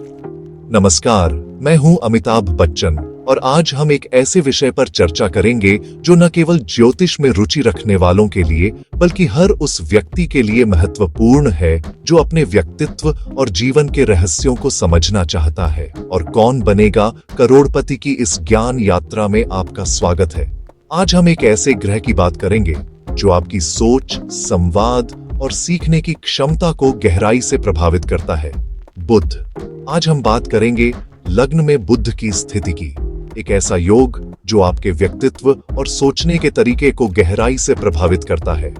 नमस्कार, मैं हूं अमिताभ बच्चन और आज हम एक ऐसे विषय पर चर्चा करेंगे जो न केवल ज्योतिष में रुचि रखने वालों के लिए बल्कि हर उस व्यक्ति के लिए महत्वपूर्ण है जो अपने व्यक्तित्व और जीवन के रहस्यों को समझना चाहता है। और कौन बनेगा करोड़पति की इस ज्ञान यात्रा में आपका स्वागत है। आज हम एक ऐसे ग्रह की बात करेंगे जो आपकी सोच, संवाद और सीखने की क्षमता को गहराई से प्रभावित करता है, बुध। आज हम बात करेंगे लग्न में बुध की स्थिति की, एक ऐसा योग जो आपके व्यक्तित्व और सोचने के तरीके को गहराई से प्रभावित करता है।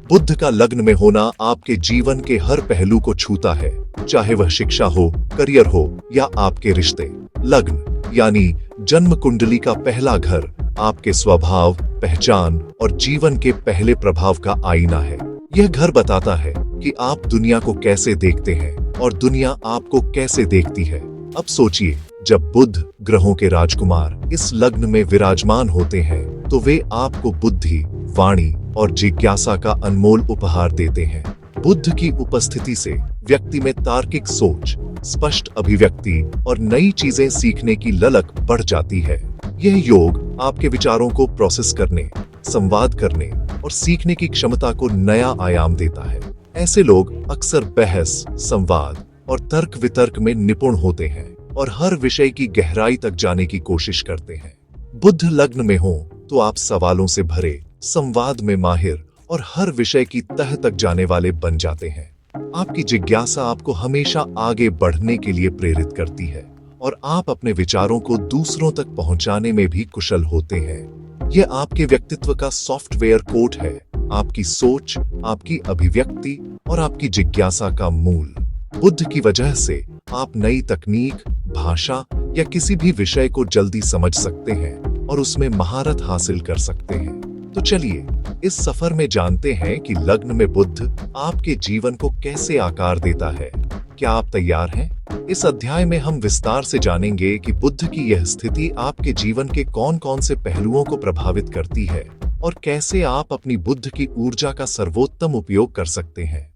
बुध का लग्न में होना आपके जीवन के हर पहलू को छूता है, चाहे वह शिक्षा हो, करियर हो या आपके रिश्ते। लग्न यानी जन्म कुंडली का पहला घर आपके स्वभाव, पहचान और जीवन के पहले प्रभाव का आईना है। यह घर बताता है कि आप दुनिया को कैसे देखते हैं और दुनिया आपको कैसे देखती है। अब सोचिए, जब बुध ग्रहों के राजकुमार इस लग्न में विराजमान होते हैं तो वे आपको बुद्धि, वाणी और जिज्ञासा का अनमोल उपहार देते हैं। बुध की उपस्थिति से व्यक्ति में तार्किक सोच, स्पष्ट अभिव्यक्ति और नई चीजें सीखने की ललक बढ़ जाती है। यह योग आपके विचारों को प्रोसेस करने, संवाद करने और सीखने की क्षमता को नया आयाम देता है। ऐसे लोग अक्सर बहस, संवाद और तर्क वितर्क में निपुण होते हैं और हर विषय की गहराई तक जाने की कोशिश करते हैं। बुध लग्न में हो तो आप सवालों से भरे, संवाद में माहिर और हर विषय की तह तक जाने वाले बन जाते हैं। आपकी जिज्ञासा आपको हमेशा आगे बढ़ने के लिए प्रेरित करती है और आप अपने विचारों को दूसरों तक पहुंचाने में भी कुशल होते हैं। यह आपके व्यक्तित्व का सॉफ्टवेयर कोड है, आपकी सोच, आपकी अभिव्यक्ति और आपकी जिज्ञासा का मूल। बुध की वजह से आप नई तकनीक, भाषा या किसी भी विषय को जल्दी समझ सकते हैं और उसमें महारत हासिल कर सकते हैं। तो चलिए इस सफर में जानते हैं कि लग्न में बुध आपके जीवन को कैसे आकार देता है। क्या आप तैयार हैं? इस अध्याय में हम विस्तार से जानेंगे कि बुध की यह स्थिति आपके जीवन के कौन-कौन से पहलुओं को प्रभावित करती है और कैसे आप अपनी बुध की ऊर्जा का सर्वोत्तम उपयोग कर सकते हैं।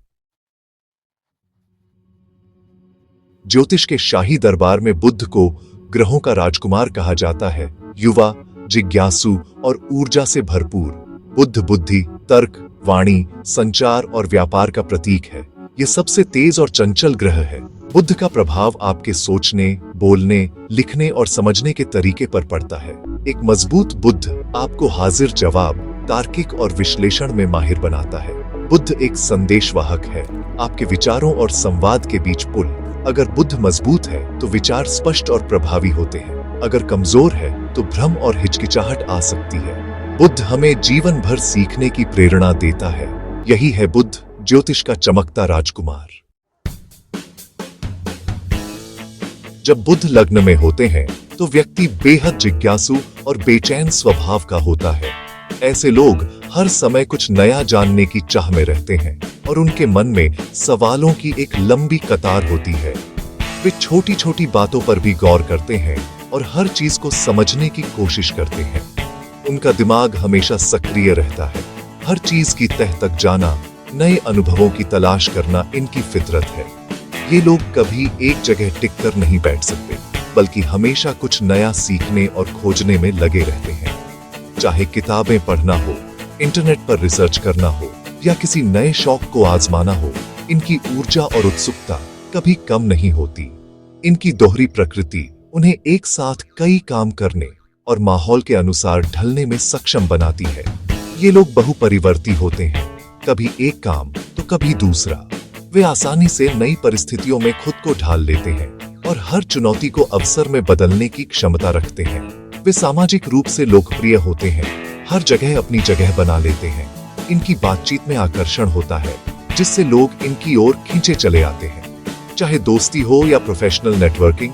ज्योतिष के शाही दरबार में बुध को ग्रहों का राजकुमार कहा जाता है। युवा, जिज्ञासु और ऊर्जा से भरपूर बुध बुद्धि, तर्क, वाणी, संचार और व्यापार का प्रतीक है। यह सबसे तेज और चंचल ग्रह है। बुध का प्रभाव आपके सोचने, बोलने, लिखने और समझने के तरीके पर पड़ता है। एक मजबूत बुध आपको हाजिर जवाब, तार्किक और विश्लेषण में माहिर बनाता है। बुध एक संदेशवाहक है, आपके विचारों और संवाद के बीच पुल। अगर बुध मजबूत है तो विचार स्पष्ट और प्रभावी होते हैं, अगर कमजोर है तो भ्रम और हिचकिचाहट आ सकती है। बुध हमें जीवन भर सीखने की प्रेरणा देता है। यही है बुध, ज्योतिष का चमकता राजकुमार। जब बुध लग्न में होते हैं तो व्यक्ति बेहद जिज्ञासु और बेचैन स्वभाव का होता है। ऐसे लोग हर समय कुछ नया जानने की चाह में रहते हैं और उनके मन में सवालों की एक लंबी कतार होती है। वे छोटी छोटी बातों पर भी गौर करते हैं और हर चीज को समझने की कोशिश करते हैं। उनका दिमाग हमेशा सक्रिय रहता है। हर चीज की तह तक जाना, नए अनुभवों की तलाश करना इनकी फितरत है। ये लोग कभी एक जगह टिककर नहीं बैठ सकते, बल्कि हमेशा कुछ नया सीखने और खोजने में लगे रहते हैं। चाहे किताबें पढ़ना हो, इंटरनेट पर रिसर्च करना हो या किसी नए शौक को आजमाना हो, इनकी ऊर्जा और उत्सुकता कभी कम नहीं होती। इनकी दोहरी प्रकृति उन्हें एक साथ कई काम करने और माहौल के अनुसार ढलने में सक्षम बनाती है। ये लोग बहुपरिवर्ती होते हैं, कभी एक काम तो कभी दूसरा। वे आसानी से नई परिस्थितियों में खुद को ढाल लेते हैं और हर चुनौती को अवसर में बदलने की क्षमता रखते हैं। वे सामाजिक रूप से लोकप्रिय होते हैं, हर जगह अपनी जगह बना लेते हैं। इनकी बातचीत में आकर्षण होता है जिससे लोग इनकी ओर खींचे चले आते हैं। चाहे दोस्ती हो या प्रोफेशनल नेटवर्किंग,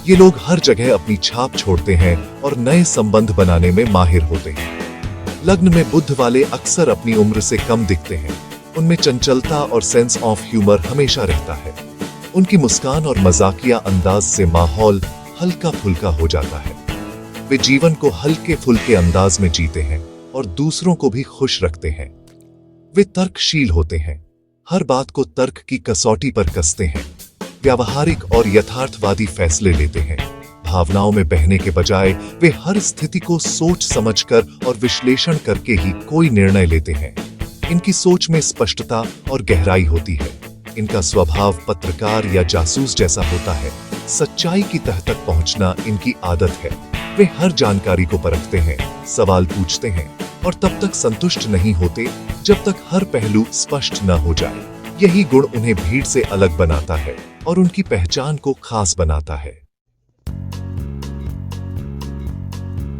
ये लोग हर जगह अपनी छाप छोड़ते हैं और नए संबंध बनाने में माहिर होते हैं। लग्न में बुध वाले अक्सर अपनी उम्र से कम दिखते हैं। उनमें चंचलता और सेंस ऑफ ह्यूमर हमेशा रहता है। उनकी मुस्कान और मजाकिया अंदाज से माहौल हल्का फुल्का हो जाता है। वे जीवन को हल्के फुल्के अंदाज में जीते हैं और दूसरों को भी खुश रखते हैं। वे तर्कशील होते हैं, हर बात को तर्क की कसौटी पर कसते हैं। व्यावहारिक और यथार्थवादी फैसले लेते हैं। भावनाओं में बहने के बजाय वे हर स्थिति को सोच समझकर और विश्लेषण करके ही कोई निर्णय लेते हैं। इनकी सोच में स्पष्टता और गहराई होती है। इनका स्वभाव पत्रकार या जासूस जैसा होता है। सच्चाई की तह तक पहुंचना इनकी आदत है। वे हर जानकारी को परखते हैं, सवाल पूछते हैं और तब तक संतुष्ट नहीं होते जब तक हर पहलू स्पष्ट न हो जाए। यही गुण उन्हें भीड़ से अलग बनाता है और उनकी पहचान को खास बनाता है।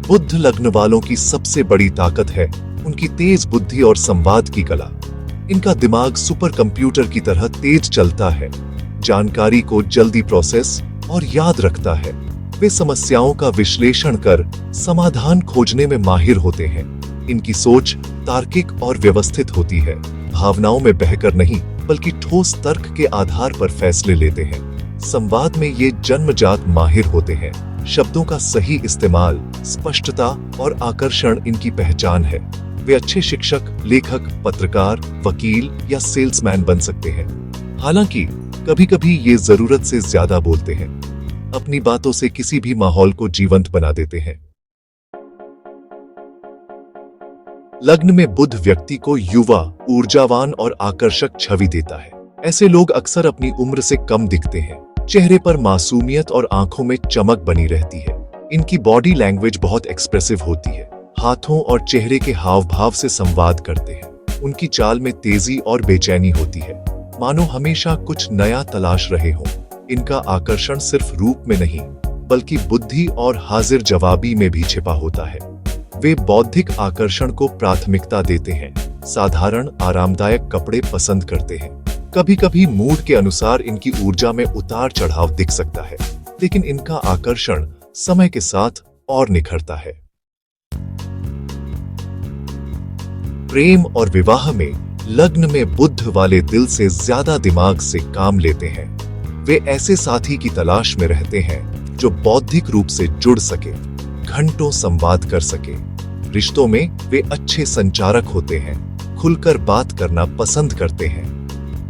बुध लग्न वालों की सबसे बड़ी ताकत है उनकी तेज बुद्धि और संवाद की कला। इनका दिमाग सुपर कंप्यूटर की तरह तेज चलता है, जानकारी को जल्दी प्रोसेस और याद रखता है। वे समस्याओं का विश्लेषण कर समाधान खोजने में माहिर होते हैं। इनकी सोच तार्किक और व्यवस्थित होती है, भावनाओं में बहकर नहीं बल्कि ठोस तर्क के आधार पर फैसले लेते हैं। संवाद में ये जन्मजात माहिर होते हैं। शब्दों का सही इस्तेमाल, स्पष्टता और आकर्षण इनकी पहचान है। वे अच्छे शिक्षक, लेखक, पत्रकार, वकील या सेल्समैन बन सकते हैं। हालांकि कभी-कभी ये जरूरत से ज्यादा बोलते हैं। अपनी बातों से किसी भी माहौल को जीवंत बना देते हैं। लग्न में बुध व्यक्ति को युवा, ऊर्जावान और आकर्षक छवि देता है। ऐसे लोग अक्सर अपनी उम्र से कम दिखते हैं। चेहरे पर मासूमियत और आंखों में चमक बनी रहती है। इनकी बॉडी लैंग्वेज बहुत एक्सप्रेसिव होती है। हाथों और चेहरे के हाव भाव से संवाद करते हैं। उनकी चाल में तेजी और बेचैनी होती है, मानो हमेशा कुछ नया तलाश रहे हों। इनका आकर्षण सिर्फ रूप में नहीं बल्कि बुद्धि और हाजिर जवाबी में भी छिपा होता है। वे बौद्धिक आकर्षण को प्राथमिकता देते हैं, साधारण आरामदायक कपड़े पसंद करते हैं। कभी कभी मूड के अनुसार इनकी ऊर्जा में उतार चढ़ाव दिख सकता है, लेकिन इनका आकर्षण समय के साथ और निखरता है। प्रेम और विवाह में लग्न में बुध वाले दिल से ज्यादा दिमाग से काम लेते हैं। वे ऐसे साथी की तलाश में रहते हैं जो बौद्धिक रूप से जुड़ सके, घंटों संवाद कर सके। रिश्तों में वे अच्छे संचारक होते हैं, खुलकर बात करना पसंद करते हैं।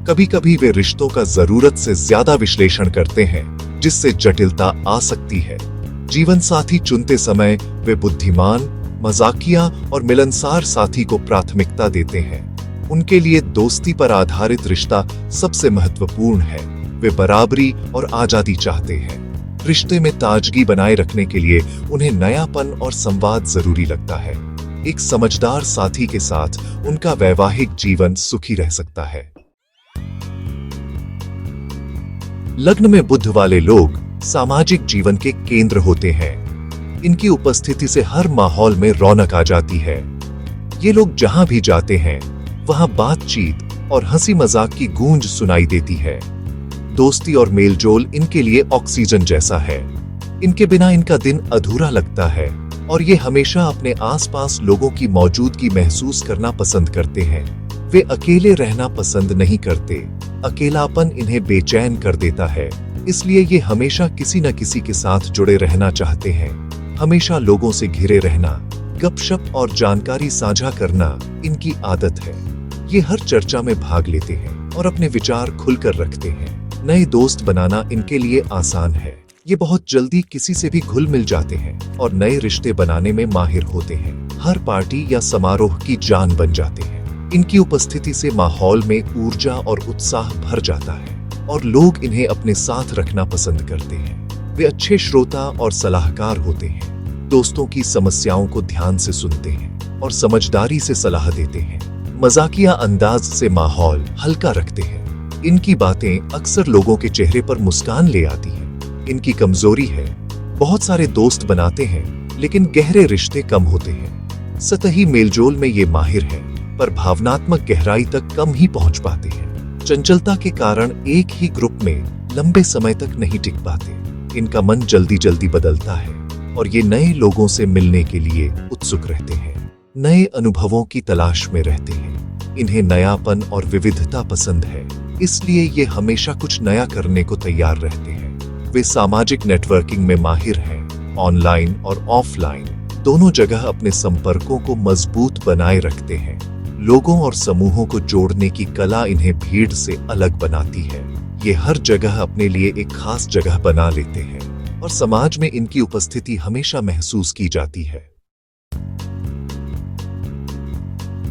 कभी कभी वे रिश्तों का जरूरत से ज्यादा विश्लेषण करते हैं, जिससे जटिलता आ सकती है। जीवन साथी चुनते समय वे बुद्धिमान, मजाकिया और मिलनसार साथी को प्राथमिकता देते हैं। उनके लिए दोस्ती पर आधारित रिश्ता सबसे महत्वपूर्ण है। वे बराबरी और आजादी चाहते हैं। रिश्ते में ताजगी बनाए रखने के लिए उन्हें नयापन और संवाद जरूरी लगता है। एक समझदार साथी के साथ उनका वैवाहिक जीवन सुखी रह सकता है। लग्न में बुध वाले लोग सामाजिक जीवन के केंद्र होते हैं। इनकी उपस्थिति से हर माहौल में रौनक आ जाती है। ये लोग जहां भी जाते हैं वहां बातचीत और हंसी मजाक की गूंज सुनाई देती है। दोस्ती और मेलजोल इनके लिए ऑक्सीजन जैसा है। इनके बिना इनका दिन अधूरा लगता है और ये हमेशा अपने आसपास लोगों की मौजूदगी महसूस करना पसंद करते हैं। वे अकेले रहना पसंद नहीं करते। अकेलापन इन्हें बेचैन कर देता है, इसलिए ये हमेशा किसी न किसी के साथ जुड़े रहना चाहते हैं। हमेशा लोगों से घिरे रहना, गपशप और जानकारी साझा करना इनकी आदत है। ये हर चर्चा में भाग लेते हैं और अपने विचार खुलकर रखते हैं। नए दोस्त बनाना इनके लिए आसान है। ये बहुत जल्दी किसी से भी घुल मिल जाते हैं और नए रिश्ते बनाने में माहिर होते हैं। हर पार्टी या समारोह की जान बन जाते हैं। इनकी उपस्थिति से माहौल में ऊर्जा और उत्साह भर जाता है और लोग इन्हें अपने साथ रखना पसंद करते हैं। वे अच्छे श्रोता और सलाहकार होते हैं। दोस्तों की समस्याओं को ध्यान से सुनते हैं और समझदारी से सलाह देते हैं। मजाकिया अंदाज से माहौल हल्का रखते हैं। इनकी बातें अक्सर लोगों के चेहरे पर मुस्कान ले आती हैं। इनकी कमजोरी है, बहुत सारे दोस्त बनाते हैं लेकिन गहरे रिश्ते कम होते हैं। सतही मेलजोल में ये माहिर हैं, पर भावनात्मक गहराई तक कम ही पहुंच पाते हैं। चंचलता के कारण एक ही ग्रुप में लंबे समय तक नहीं टिक पाते। इनका मन जल्दी जल्दी बदलता है और ये नए लोगों से मिलने के लिए उत्सुक रहते हैं। नए अनुभवों की तलाश में रहते हैं। इन्हें नयापन और विविधता पसंद है, इसलिए ये हमेशा कुछ नया करने को तैयार रहते हैं। वे सामाजिक नेटवर्किंग में माहिर हैं। ऑनलाइन और ऑफलाइन दोनों जगह अपने संपर्कों को मजबूत बनाए रखते हैं। लोगों और समूहों को जोड़ने की कला इन्हें भीड़ से अलग बनाती है। ये हर जगह अपने लिए एक खास जगह बना लेते हैं और समाज में इनकी उपस्थिति हमेशा महसूस की जाती है।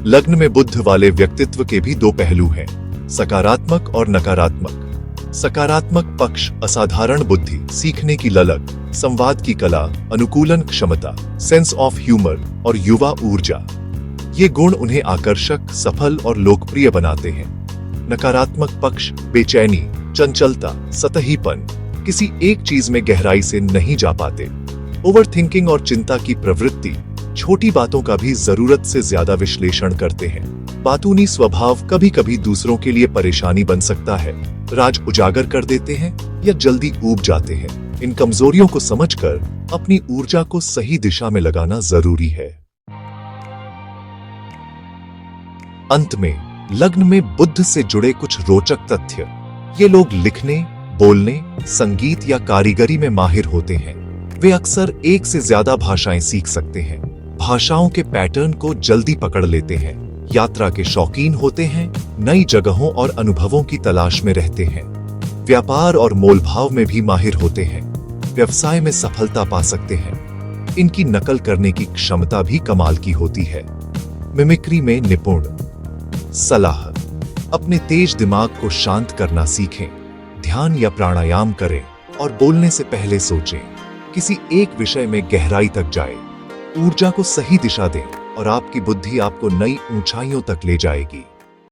लग्न में बुध वाले व्यक्तित्व के भी दो पहलू हैं, सकारात्मक और नकारात्मक। सकारात्मक पक्ष असाधारण बुद्धि, सीखने की ललक, संवाद की कला, अनुकूलन क्षमता, सेंस ऑफ ह्यूमर और युवा ऊर्जा। ये गुण उन्हें आकर्षक, सफल और लोकप्रिय बनाते हैं। नकारात्मक पक्ष बेचैनी, चंचलता, सतहीपन, किसी एक चीज में गहराई से नहीं जा पाते। ओवरथिंकिंग और चिंता की प्रवृत्ति, छोटी बातों का भी जरूरत से ज्यादा विश्लेषण करते हैं। बातूनी स्वभाव कभी कभी दूसरों के लिए परेशानी बन सकता है, राज उजागर कर देते हैं या जल्दी ऊब जाते हैं। इन कमजोरियों को समझकर अपनी ऊर्जा को सही दिशा में लगाना जरूरी है। अंत में लग्न में बुध से जुड़े कुछ रोचक तथ्य। ये लोग लिखने, बोलने, संगीत या कारीगरी में माहिर होते हैं। वे अक्सर एक से ज्यादा भाषाएं सीख सकते हैं, भाषाओं के पैटर्न को जल्दी पकड़ लेते हैं, यात्रा के शौकीन होते हैं, नई जगहों और अनुभवों की तलाश में रहते हैं, व्यापार और मोलभाव में भी माहिर होते हैं, व्यवसाय में सफलता पा सकते हैं। इनकी नकल करने की क्षमता भी कमाल की होती है। मिमिक्री में निपुण। सलाह, अपने तेज दिमाग को शांत करना सीखें, ध्यान या प्राणायाम करें और बोलने से पहले सोचें। किसी एक विषय में गहराई तक जाएं, ऊर्जा को सही दिशा दें और आपकी बुद्धि आपको नई ऊंचाइयों तक ले जाएगी।